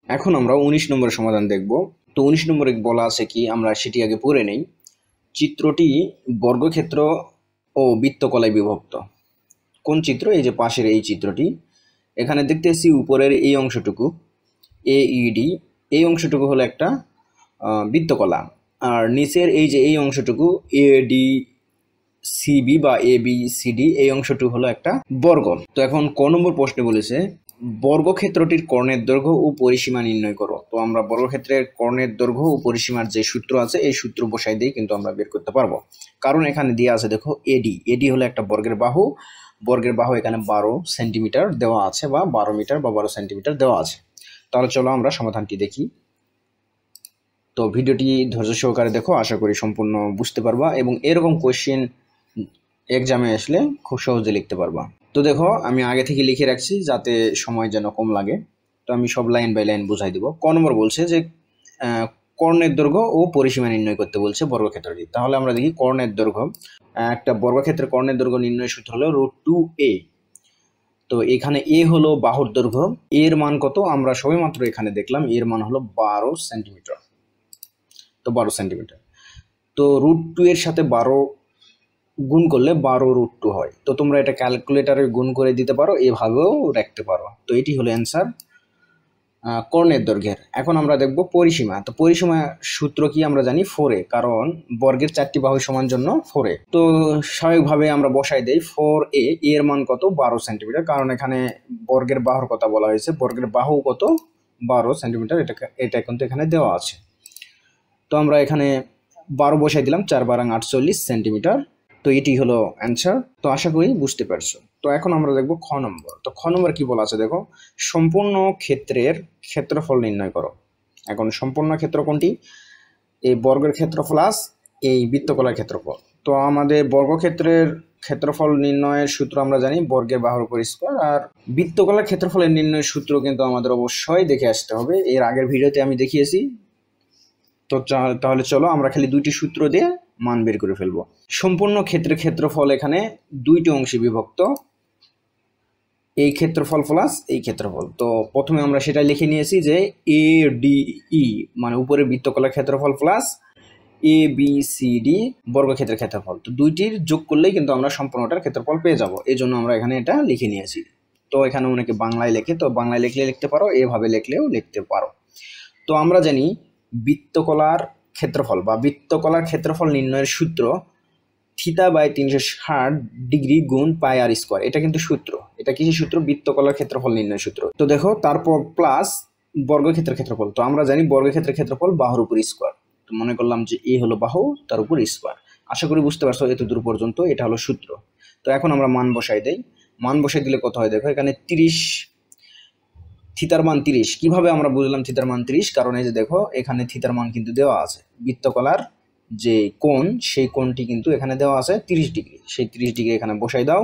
এখন আমরা 19 নম্বরের সমাধান দেখব। তো 19 নম্বরে বলা আছে কি, আমরা সেটি আগে পড়ে নেই। চিত্রটি বর্গক্ষেত্র ও বৃত্তকলায় বিভক্ত। কোন চিত্র? এই যে পাশের এই চিত্রটি। এখানে দেখতেছি উপরের এই অংশটুকু AED, এই অংশটুকু হলো একটা বৃত্তকলা, আর নিচের এই যে এই অংশটুকু ADCB বা ABCD, এই অংশটুকু হলো একটা বর্গ। তো এখন ক নম্বর প্রশ্নে বলেছে বর্গক্ষেত্রটির কর্ণের দৈর্ঘ্য ও পরিসীমা নির্ণয় করো। তো আমরা বর্গক্ষেত্রের কর্ণের দৈর্ঘ্য ও পরিসীমার যে সূত্র আছে এই সূত্র বসাই দিয়ে কিন্তু আমরা বের করতে পারবো, কারণ এখানে দেওয়া আছে দেখো AD হলো একটা বর্গের বাহু। বর্গের বাহু এখানে 12 সেন্টিমিটার দেওয়া আছে, বা 12 মিটার বা 12 সেন্টিমিটার দেওয়া আছে। তাহলে চলো আমরা সমাধানটি দেখি। তো ভিডিওটি ধৈর্য সহকারে দেখো, আশা করি সম্পূর্ণ বুঝতে পারবা এবং এরকম কোশ্চেন এক্সামে আসলে খুব সহজে লিখতে পারবা। তো দেখো আমি আগে থেকে লিখে রাখছি যাতে সময় যেন কম লাগে। তো আমি সব লাইন বাই লাইন বুঝাই দিব। ক নম্বর বলছে যে কর্ণের দৈর্ঘ্য ও পরিসীমা নির্ণয় করতে বলছে বর্গক্ষেত্রটি। তাহলে আমরা দেখি কর্ণের দৈর্ঘ্য, একটা বর্গক্ষেত্রের কর্ণের দৈর্ঘ্য নির্ণয় সূত্র হলো √2a। তো এখানে a হলো বাহুর দৈর্ঘ্য, এর মান কত আমরা সবেমাত্র এখানে দেখলাম, এর মান হলো 12 সেন্টিমিটার। তো 12 সেন্টিমিটার, তো √2 এর সাথে 12 গুণ করলে 12√2 হয়। তো তোমরা এটা ক্যালকুলেটারে গুণ করে দিতে পারো, এভাবেও রাখতে পারো। তো এটি হলো অ্যান্সার কর্ণের দৈর্ঘ্যের। এখন আমরা দেখব পরিসীমা। তো পরিসীমা সূত্র কি আমরা জানি 4a, কারণ বর্গের 4টি বাহু সমান জন্য 4a। তো স্বাভাবিকভাবে আমরা বসাই দেই 4a, এর মান কত 12 সেন্টিমিটার, কারণ এখানে বর্গের বাহুর কথা বলা হয়েছে। বর্গের বাহু কত 12 সেন্টিমিটার, এটা কিন্তু এখানে দেওয়া আছে। তো আমরা এখানে 12 বসাই দিলাম, 4 × 48 সেন্টিমিটার। তো এটি হলো অ্যান্সার। তো আশা করি বুঝতে পারছো। তো এখন আমরা দেখব খ নম্বর। তো খ নম্বর কি বলা আছে দেখো, সম্পূর্ণ ক্ষেত্রের ক্ষেত্রফল নির্ণয় করো। এখন সম্পূর্ণ ক্ষেত্র কোনটি? এই বর্গের ক্ষেত্র প্লাস এই বৃত্তকলার ক্ষেত্রফল। তো আমাদের বর্গক্ষেত্রের ক্ষেত্রফল নির্ণয়ের সূত্র আমরা জানি বর্গের বাহুর উপর স্কয়ার, আর বৃত্তকলার ক্ষেত্রফলের নির্ণয়ের সূত্র কিন্তু আমাদের অবশ্যই দেখে আসতে হবে, এর আগের ভিডিওতে আমি দেখিয়েছি। তো তাহলে চলো আমরা খালি দুইটি সূত্র দিয়ে মান বের করে ফেলবো। সম্পূর্ণ ক্ষেত্রের ক্ষেত্রফল এখানে দুইটি অংশে বিভক্ত, এই ক্ষেত্রফল প্লাস এই ক্ষেত্রফল। তো প্রথমে আমরা সেটা লিখে নিয়েছি যে ADE মানে উপরে বৃত্তকলার ক্ষেত্রফল প্লাস ABCD বর্গক্ষেত্রের ক্ষেত্রফল। তো দুইটির যোগ করলেই কিন্তু আমরা সম্পূর্ণটার ক্ষেত্রফল পেয়ে যাব, এই জন্য আমরা এখানে এটা লিখে নিয়েছি। তো এখানে অনেকে বাংলায় লেখে, তো বাংলায় লিখলে লিখতে পারো, এভাবে লিখলেও লিখতে পারো। তো আমরা জানি বৃত্তকলার ক্ষেত্রফল বা বৃত্তকলার ক্ষেত্রফল নির্ণয়ের সূত্র θ/360 ডিগ্রি গুণ πr²। এটা কিন্তু সূত্র, এটা কিসের সূত্র? বৃত্তকলার ক্ষেত্রফল নির্ণয় সূত্র। তো দেখো তারপর প্লাস বর্গক্ষেত্রের ক্ষেত্রফল। তো আমরা জানি বর্গক্ষেত্রের ক্ষেত্রফল বাহুর উপর স্কয়ার। তো মনে করলাম যে এ হলো বাহু, তার উপর স্কয়ার। আশা করি বুঝতে পারছো এতদূর পর্যন্ত, এটা হলো সূত্র। তো এখন আমরা মান বসাই দেই। মান বসাই দিলে কত হয় দেখো, এখানে 30, থিতার মান 30। কিভাবে আমরা বুঝলাম থিতার মান 30? কারণ এই যে দেখো এখানে থিতার মান কিন্তু দেওয়া আছে, বৃত্তকলার যে কোণ সেই কোণটি কিন্তু এখানে দেওয়া আছে 30 ডিগ্রি, সেই 30 ডিগ্রি এখানে বসাই দাও।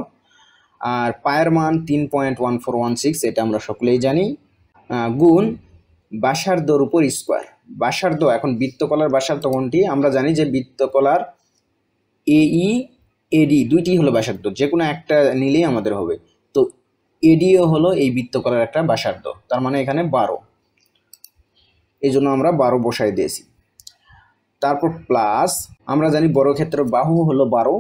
আর পায়ের মান 3.1416, এটা আমরা সকলেই জানি, গুণ ব্যাসার্ধর উপর স্কয়ার। ব্যাসার্ধ, এখন বৃত্তকলার ব্যাসার্ধ কোনটি? আমরা জানি যে বৃত্তকলার AE AD দুইটি হলো ব্যাসার্ধ, যে কোনো একটা নিলেই আমাদের হবে। তো ADও হলো এই বৃত্তকলার একটা ব্যাসার্ধ, তার মানে এখানে 12, এই জন্য আমরা 12 বসাই দিয়েছি। তারপর প্লাস আমরা জানি বর্গক্ষেত্রের বাহু হলো 12,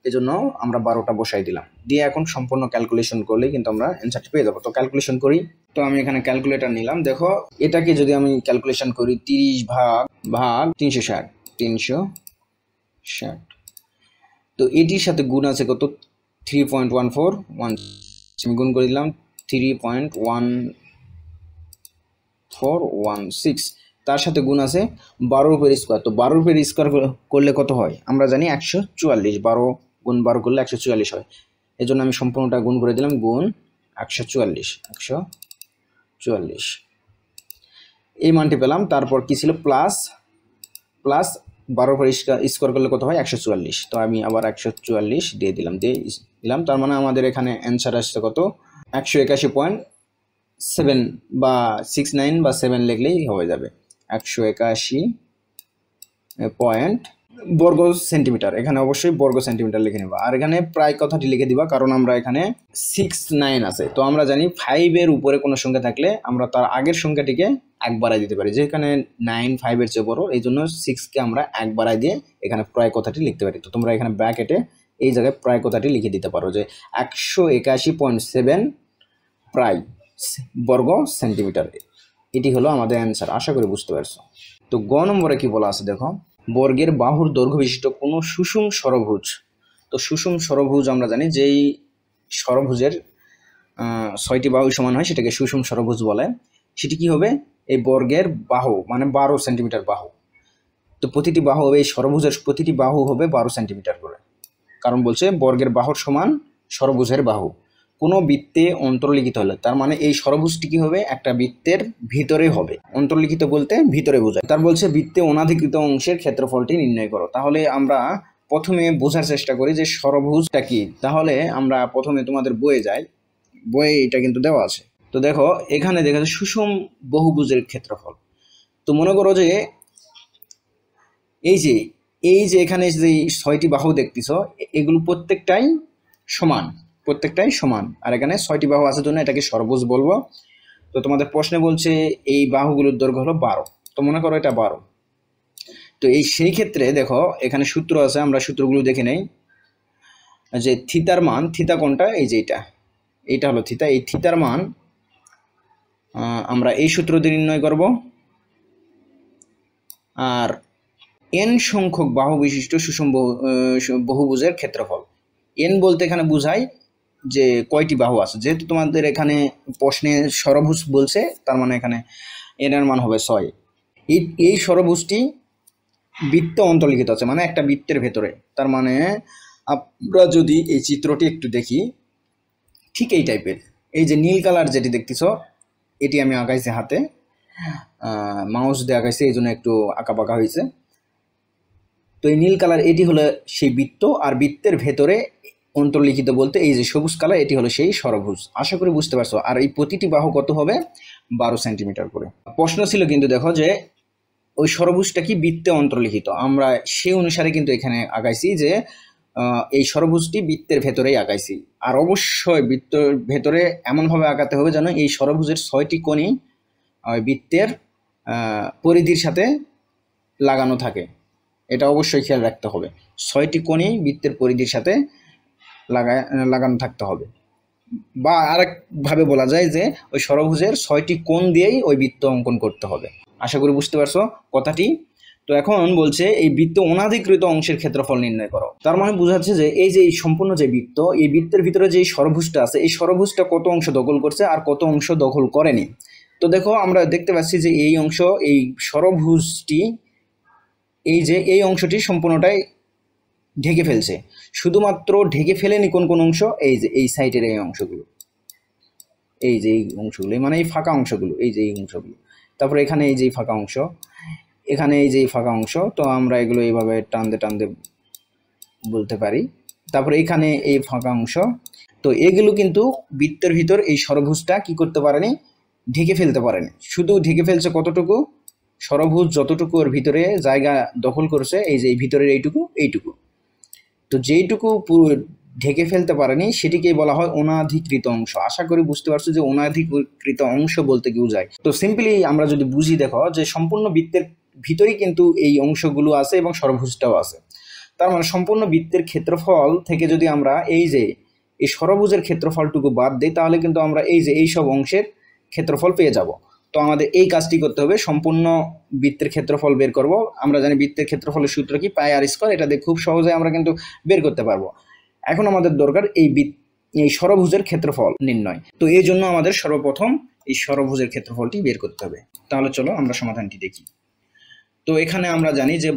এজন্য আমরা 12টা বসাই দিলাম। দিয়ে এখন সম্পূর্ণ ক্যালকুলেশন করলে কিন্তু আমরা অ্যান্সারটি পেয়ে যাবো। তো ক্যালকুলেশন করি। তো আমি এখানে ক্যালকুলেটর নিলাম। দেখো এটাকে যদি আমি ক্যালকুলেশন করি 30 ভাগ 360, তো এটির সাথে গুণ আছে কত? 3.1416, আমি গুণ করে দিলাম 3.1416, তার সাথে গুণ আছে 12 উপর স্কয়ার। তো 12 উপর স্কয়ার করলে কত হয় আমরা জানি 144, 12 গুণ 12 করলে 144 হয়, এই জন্য আমি সম্পূর্ণটা গুণ করে দিলাম, গুণ 144, এই মানটি পেলাম। তারপর কি ছিল? প্লাস 12 উপর স্কয়ার করলে কত হয়? 144। তো আমি আবার 144 দিয়ে দিলাম, তার মানে আমাদের এখানে অ্যান্সার আসছে কত? 181.7 বা 69 বা 7 লিখলেই হয়ে যাবে। 181 বর্গ সেন্টিমিটার, এখানে অবশ্যই বর্গ সেন্টিমিটার লিখে নেবা। আর এখানে প্রায় কথাটি লিখে দিবা, কারণ আমরা এখানে 69 আছে। তো আমরা জানি 5 এর উপরে কোনো সংখ্যা থাকলে আমরা তার আগের সংখ্যাটিকে এক বাড়াই দিতে পারি, যেখানে 9 5-এর চেয়ে বড়, এই জন্য 6কে আমরা এক বাড়াই দিয়ে এখানে প্রায় কথাটি লিখতে পারি। তো তোমরা এখানে ব্র্যাকেটে এই জায়গায় প্রায় কথাটি লিখে দিতে পারো যে 181.7 প্রায় বর্গ সেন্টিমিটার। এটি হলো আমাদের অ্যান্সার। আশা করি বুঝতে পারছো। তো গ নম্বরে কি বলা আছে দেখো, বর্গের বাহুর দৈর্ঘ্য বিশিষ্ট কোনো সুষম ষড়ভুজ। তো সুষম ষড়ভুজ আমরা জানি যেই ষড়ভুজের 6টি বাহু সমান হয় সেটাকে সুষম ষড়ভুজ বলে। সেটি কি হবে, এই বর্গের বাহু মানে 12 সেন্টিমিটার বাহু। তো প্রতিটি বাহু হবে, এই ষড়ভুজের প্রতিটি বাহু হবে 12 সেন্টিমিটার করে, কারণ বলছে বর্গের বাহুর সমান ষড়ভুজের বাহু কোনো বৃত্তে অন্তর্লিখিত হলে। তার মানে এই ষড়ভুজটি কি হবে, একটা বৃত্তের ভিতরে হবে। অন্তর্লিখিত বলতে ভিতরে বোঝায়। তার বলছে বৃত্তে অনাধিকৃত অংশের ক্ষেত্রফলটি নির্ণয় করো। তাহলে আমরা প্রথমে বোঝার চেষ্টা করি যে ষড়ভুজটা কি। তাহলে আমরা প্রথমে তোমাদের বইয়ে যাই, বইয়ে এটা কিন্তু দেওয়া আছে। তো দেখো এখানে দেখা যাচ্ছে সুষম বহুভুজের ক্ষেত্রফল। তো মনে করো যে এই যে এখানে যে 6টি বাহু দেখতেছ এগুলো প্রত্যেকটাই সমান, আর এখানে 6টি বাহু আছে জন্য এটাকে ষড়ভুজ বলবো। তো তোমাদের প্রশ্নে বলছে এই বাহুগুলোর দৈর্ঘ্য হলো 12। তো মনে করো এটা 12। তো সেই ক্ষেত্রে দেখো এখানে সূত্র আছে, আমরা সূত্রগুলো দেখে নেই। যে থিতার মান, থিতা কোনটা, এই যে এইটা হলো থিতা। এই থিতার মান আমরা এই সূত্র দিয়ে নির্ণয় করব। আর n সংখ্যক বাহু বিশিষ্ট সুষম বহুভুজের ক্ষেত্রফল। n বলতে এখানে বোঝায় যে কয়টি বাহু আছে। যেহেতু তোমাদের এখানে প্রশ্নে ষড়ভুজ বলছে, তার মানে এখানে n এর মান হবে 6। এই ষড়ভুজটি বৃত্তে অন্তর্লিখিত আছে, মানে একটা বৃত্তের ভেতরে। তার মানে আমরা যদি এই চিত্রটি একটু দেখি, ঠিক এই টাইপের। এই যে নীল কালার যেটি দেখতেছ এটি আমি আঁকাইছি হাতে, মাউস দিয়ে আঁকাইছি, এই জন্য একটু আঁকাবাঁকা হয়েছে। তো এই নীল কালার এটি হলো সেই বৃত্ত, আর বৃত্তের ভেতরে অন্তর্লিখিত বলতে এই যে সবুজ কালার এটি হলো সেই ষড়ভুজ। আশা করি বুঝতে পারছো। আর এই প্রতিটি বাহু কত হবে, 12 সেন্টিমিটার করে। প্রশ্ন ছিল কিন্তু দেখো যে ওই ষড়ভুজটা কি বৃত্তে অন্তর্লিখিত, আমরা সেই অনুসারে কিন্তু এখানে আঁকাইছি যে এই ষড়ভুজটি বৃত্তের ভেতরেই আঁকাইছি। আর অবশ্যই বৃত্তের ভেতরে এমনভাবে আঁকাতে হবে যেন এই ষড়ভুজের 6টি কোণই বৃত্তের পরিধির সাথে লাগানো থাকে। এটা অবশ্যই খেয়াল রাখতে হবে, 6টি কোণই বৃত্তের পরিধির সাথে লাগানো থাকতে হবে। বা আরেকভাবে বলা যায় যে ওই ষড়ভুজের 6টি কোণ দিয়েই ওই বৃত্ত অঙ্কন করতে হবে। আশা করি বুঝতে পারছো কথাটি। তো এখন বলছে এই বৃত্ত অনাধিকৃত অংশের ক্ষেত্রফল নির্ণয় করো। তার মানে বোঝাচ্ছে যে এই যে সম্পূর্ণ যে বৃত্ত, এই বৃত্তের ভিতরে যে ষড়ভুজটা আছে এই ষড়ভুজটা কত অংশ দখল করছে আর কত অংশ দখল করেনি। তো দেখো আমরা দেখতে পাচ্ছি যে এই অংশ, এই ষড়ভুজটি এই অংশটি সম্পূর্ণটাই ঢেকে ফেলছে। শুধুমাত্র ঢেকে ফেলেনি কোন কোন অংশ, এই যে এই সাইডের এই অংশগুলো, এই যে এই অংশগুলো মানে এই ফাঁকা অংশগুলো, এই যে এই অংশগুলো। তারপরে এখানে এই যে ফাঁকা অংশ, এখানে এই যে ফাঁকা অংশ। তো আমরা এগুলো এইভাবে টানতে বলতে পারি। তারপরে এখানে এই ফাঁকা অংশ। তো এগুলো কিন্তু বৃত্তের ভিতর এই ষড়ভুজটা কি করতে পারেনি, ঢেকে ফেলতে পারেনি। শুধু ঢেকে ফেলছে কতটুকু, ষড়ভুজ যতটুকু ওর ভিতরে জায়গা দখল করছে, এই যে এই ভিতরের এইটুকু। তো যেইটুকু ঢেকে ফেলতে পারেনি সেটিকেই বলা হয় অনাধিকৃত অংশ। আশা করি বুঝতে পারছো যে অনাধিকৃত অংশ বলতে কি বোঝায়। তো সিম্পলি আমরা যদি বুঝি, দেখো যে সম্পূর্ণ বৃত্তের ভিতরেই কিন্তু এই অংশগুলো আছে এবং ষড়ভুজটাও আছে। তার মানে সম্পূর্ণ বৃত্তের ক্ষেত্রফল থেকে যদি আমরা এই ষড়ভুজের ক্ষেত্রফলটুকু বাদ দিই, তাহলে কিন্তু আমরা এই সব অংশের ক্ষেত্রফল পেয়ে যাব। তো আমাদের এই কাজটি করতে হবে, সম্পূর্ণ বৃত্তের ক্ষেত্রফল বের করব। আমরা জানি বৃত্তের ক্ষেত্রফলের সূত্র কি, পাই আর স্কয়ার। এটা দিয়ে খুব সহজে আমরা কিন্তু বের করতে পারবো। এখন আমাদের দরকার এই ষড়ভুজের ক্ষেত্রফল নির্ণয়। তো এই জন্য আমাদের সর্বপ্রথম এই ষড়ভুজের ক্ষেত্রফলটি বের করতে হবে। তাহলে চলো আমরা সমাধানটি দেখি। তো এখানে আমরা জানি যে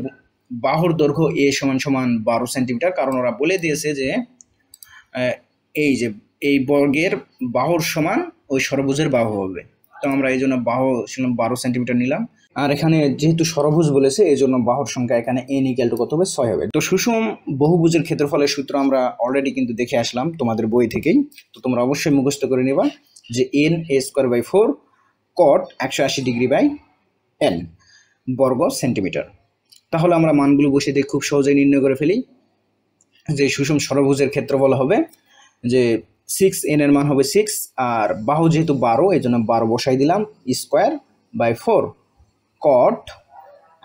বাহুর দৈর্ঘ্য এ সমান 12 সেন্টিমিটার, কারণ ওরা বলে দিয়েছে যে এই বর্গের বাহুর সমান ওই ষড়ভুজের বাহু হবে। তো আমরা এই জন্য বাহু 12 সেন্টিমিটার নিলাম। আর এখানে যেহেতু ষড়ভুজ বলেছে এই জন্য বাহুর সংখ্যা এখানে n = কত হবে, 6 হবে। তো সুষম বহুভুজের ক্ষেত্রফলের সূত্র আমরা অলরেডি কিন্তু দেখে আসলাম তোমাদের বই থেকেই। তো তোমরা অবশ্যই মুখস্থ করে নেবা যে n²/4 cot 180°/n বর্গ সেন্টিমিটার। তাহলে আমরা মানগুলো বসিয়ে দিয়ে খুব সহজেই নির্ণয় করে ফেলি যে সুষম ষড়ভুজের ক্ষেত্রফল হবে যে 6, n এর মান হবে 6, আর বাহু যেহেতু 12 এই জন্য 12 বসাই দিলাম স্কোয়ার, বাই 4 কট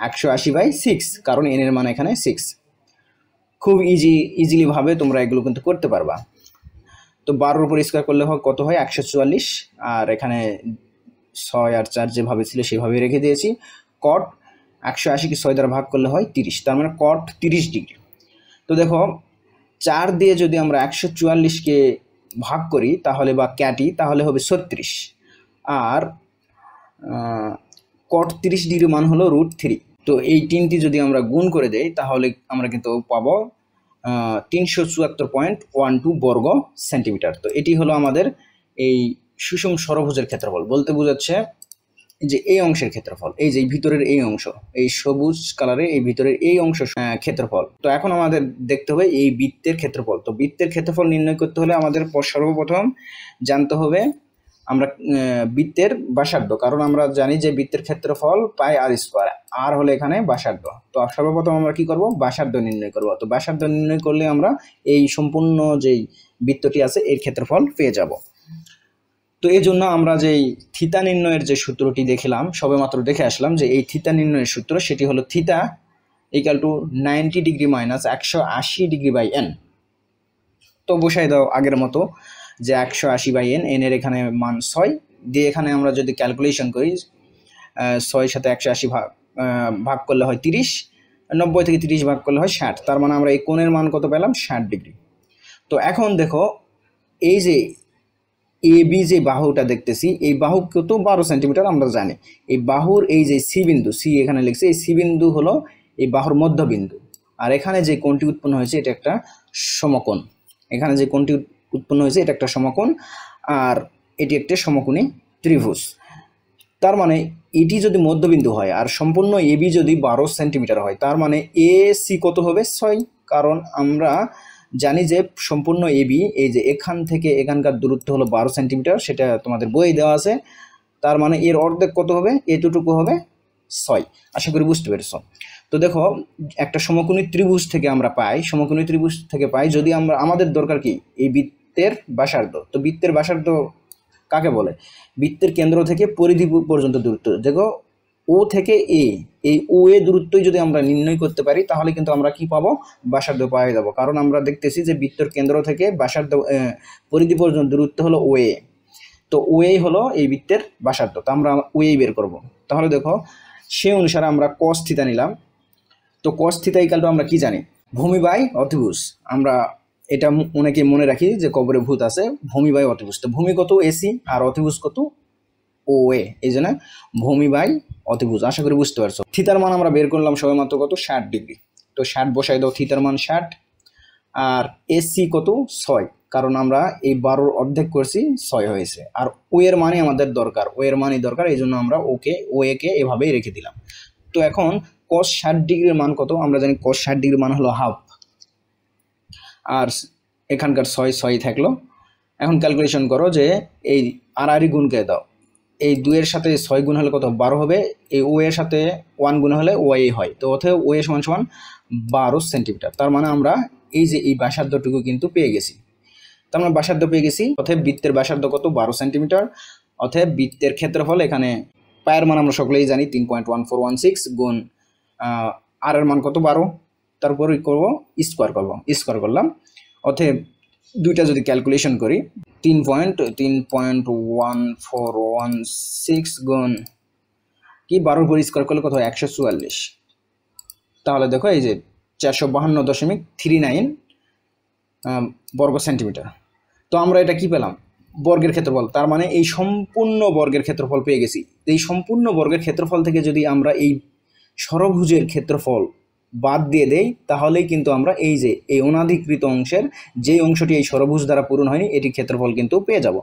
180/6, কারণ n এর মান এখানে 6। খুব ইজিলি ভাবে তোমরা এগুলো কিন্তু করতে পারবা। তো 12 উপর স্কয়ার করলে কত হয় 144, আর এখানে 6 আর 4 যেভাবে ছিল সেভাবে রেখে দিয়েছি। কট 180 কে 6 দ্বারা ভাগ করলে হয় 30, তার মানে কট 30 ডিগ্রি। তো দেখো 4 দিয়ে যদি আমরা 144 কে ভাগ করি তাহলে বা কাটি তাহলে হবে 36, আর কট 30 ডিগ্রি মান হলো √3। তো এই তিনটি যদি আমরা গুণ করে দেই তাহলে আমরা কিন্তু পাবো 374.12 বর্গ সেন্টিমিটার। তো এটি হলো আমাদের এই সুষম ষড়ভুজের ক্ষেত্রফল। বলতে বোঝাচ্ছে যে এই অংশের ক্ষেত্রফল, এই যে ভিতরের এই অংশ, এই সবুজ কালারে এই ভিতরের এই অংশ ক্ষেত্রফল। তো এখন আমাদের দেখতে হবে এই বৃত্তের ক্ষেত্রফল। তো বৃত্তের ক্ষেত্রফল নির্ণয় করতে হলে আমাদের সর্বপ্রথম জানতে হবে আমরা বৃত্তের ব্যাসার্ধ, কারণ আমরা জানি যে বৃত্তের ক্ষেত্রফল পাই r², আর হলো এখানে ব্যাসার্ধ। তো সর্বপ্রথম আমরা কি করব, ব্যাসার্ধ নির্ণয় করব। তো ব্যাসার্ধ নির্ণয় করলে আমরা এই সম্পূর্ণ যেই বৃত্তটি আছে এর ক্ষেত্রফল পেয়ে যাব। তো এই জন্য আমরা যেই থিতা নির্ণয়ের যে সূত্রটি দেখলাম, সবেমাত্র দেখে আসলাম যে এই থিতা নির্ণয়ের সূত্র, সেটি হলো theta equal to 90 degree minus 180 degree by n। তো বসাই দাও আগের মতো যে 180/n, n এর এখানে মান 6 দিয়ে এখানে আমরা যদি ক্যালকুলেশন করি 6 সাথে 180 ভাগ করলে হয় 30, 90 থেকে 30 ভাগ করলে হয় 60, তার মানে আমরা এই কোণের মান কত পেলাম 60 ডিগ্রি। তো এখন দেখো এই যে AB যে বাহুটা দেখতেছি, এই বাহু কত 12 সেন্টিমিটার আমরা জানি। এই বাহুর এই যে সি বিন্দু, সি এখানে লিখছে, এই সি বিন্দু হলো এই বাহুর মধ্যবিন্দু, আর এখানে যে কোণটি উৎপন্ন হয়েছে এটা একটা সমকোণ। এখানে যে কোণটি উৎপন্ন হয়েছে এটা একটা সমকোণ, আর এটি একটা সমকোণী ত্রিভুজ। তার মানে এটি যদি মধ্যবিন্দু হয় আর সম্পূর্ণ এবি যদি 12 সেন্টিমিটার হয়, তার মানে এসি কত হবে 6, কারণ আমরা জানি যে সম্পূর্ণ এবি এই যে এখান থেকে এখানকার দূরত্ব হলো 12 সেন্টিমিটার, সেটা তোমাদের বইয়ে দেওয়া আছে। তার মানে এর অর্ধেক কত হবে, এতটুকু হবে 6। আশা করি বুঝতে পেরেছো। তো দেখো একটা সমকোণী ত্রিভুজ থেকে আমরা পাই, সমকোণী ত্রিভুজ থেকে পাই যদি আমরা, আমাদের দরকার কি এই বৃত্তের ব্যাসার্ধ। তো বৃত্তের ব্যাসার্ধ কাকে বলে, বৃত্তের কেন্দ্র থেকে পরিধি পর্যন্ত দূরত্ব। দেখো ও থেকে এ, এই ও এ দূরত্বই যদি আমরা নির্ণয় করতে পারি তাহলে কিন্তু আমরা কি পাবো, ব্যাসার্ধ পাওয়া যাবো। কারণ আমরা দেখতেছি যে বৃত্তের কেন্দ্র থেকে ব্যাসার্ধ পরিধি পর্যন্ত দূরত্ব হলো ও এ। তো ও এ হলো এই বৃত্তের ব্যাসার্ধ, তো আমরা ও এ বের করব। তাহলে দেখো সেই অনুসারে আমরা cos থিটা নিলাম। তো cos থিটা ইকুয়াল টু আমরা কি জানি, ভূমি বাই অতিভুজ। আমরা এটা অনেকে মনে রাখি যে কবরে ভূত আছে, ভূমি বাই অতিভুজ। তো ভূমি কত এসি আর অতিভুজ কত ও এ, এই জন্য ভূমি বাই অতিভুজ। আশা করি বুঝতে পারছো। থিতার মান আমরা বের করলাম সবেমাত্র কত 60 ডিগ্রি। তো 60 বসাই দাও, থিতার মান 60, আর এসি কত 6, কারণ আমরা এই 12 অর্ধেক করছি 6 হয়েছে, আর ও এর মানে আমাদের দরকার, ও এর মানই দরকার, এই জন্য আমরা ওকে ও এ কে এভাবেই রেখে দিলাম। তো এখন cos 60 ডিগ্রির মান কত, আমরা জানি cos 60 ডিগ্রির মান হলো হাফ, আর এখানকার 6 থাকলো। এখন ক্যালকুলেশন করো যে এই আর গুণ কে দাও, এই 2 এর সাথে 6 গুণ হলে কত 12 হবে, এই ও এর সাথে 1 গুণ হলে ও এ হয়। তো অতএব ও এ সমান সমান 12 সেন্টিমিটার। তার মানে আমরা এই যে এই ব্যাসার্ধটুকু কিন্তু পেয়ে গেছি। তার মানে ব্যাসার্ধ পেয়ে গেছি, অতএব বৃত্তের ব্যাসার্ধ কত 12 সেন্টিমিটার। অতএব বৃত্তের ক্ষেত্রফল, এখানে পায়ের মান আমরা সকলেই জানি 3.1416 গুণ আর এর মান কত 12, তারপর করব স্কোয়ার করলাম। অতএব দুইটা যদি ক্যালকুলেশন করি 3.1416 গুণ কি 12 উপর স্কোয়ার করলে কত হয় 144। তাহলে দেখো এই যে 452.39 বর্গ সেন্টিমিটার। তো আমরা এটা কি পেলাম, বর্গের ক্ষেত্রফল। তার মানে এই সম্পূর্ণ বর্গের ক্ষেত্রফল পেয়ে গেছি। এই সম্পূর্ণ বর্গের ক্ষেত্রফল থেকে যদি আমরা এই ষড়ভুজের ক্ষেত্রফল বাদ দিয়ে দেই তাহলেই কিন্তু আমরা এই যে এই অনাধিকৃত অংশের যে অংশটি এই ষড়ভুজ দ্বারা পূরণ হয়নি এটির ক্ষেত্রফল কিন্তু পেয়ে যাব।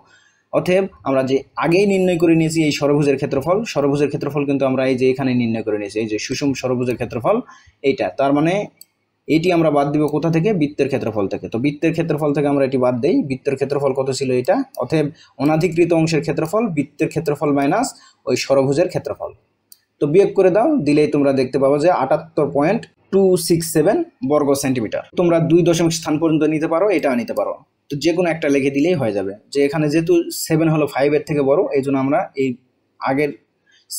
অতএব আমরা যে আগেই নির্ণয় করে নিয়েছি এই ষড়ভুজের ক্ষেত্রফল কিন্তু আমরা এই যে এখানে নির্ণয় করে নিয়েছি, এই যে সুষম ষড়ভুজের ক্ষেত্রফল এইটা। তার মানে এটি আমরা বাদ দিব কোথা থেকে, বৃত্তের ক্ষেত্রফল থেকে। তো বৃত্তের ক্ষেত্রফল থেকে আমরা এটি বাদ দেই, বৃত্তের ক্ষেত্রফল কত ছিল এটা, অতএব অনাধিকৃত অংশের ক্ষেত্রফল বৃত্তের ক্ষেত্রফল মাইনাস ওই ষড়ভুজের ক্ষেত্রফল। তো বিয়োগ করে দাও, দিলেই তোমরা দেখতে পাবো যে 78.267 বর্গ সেন্টিমিটার। তোমরা 2 দশমিক স্থান পর্যন্ত নিতে পারো, এটা নিতে পারো, তো যে কোনো একটা লিখে দিলেই হয়ে যাবে। যে এখানে যেহেতু 7 হলো 5 এর থেকে বড়, এই জন্য আমরা এই আগের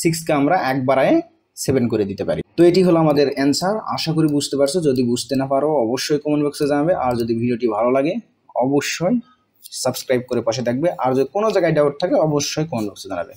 6 কে আমরা 1 বাড়ায় 7 করে দিতে পারি। তো এটি হলো আমাদের অ্যান্সার। আশা করি বুঝতে পারছো। যদি বুঝতে না পারো অবশ্যই কমেন্ট বক্সে জানাবে, আর যদি ভিডিওটি ভালো লাগে অবশ্যই সাবস্ক্রাইব করে পাশে থাকবে, আর যদি কোনো জায়গায় ডাউট থাকে অবশ্যই কমেন্ট বক্সে জানাবে।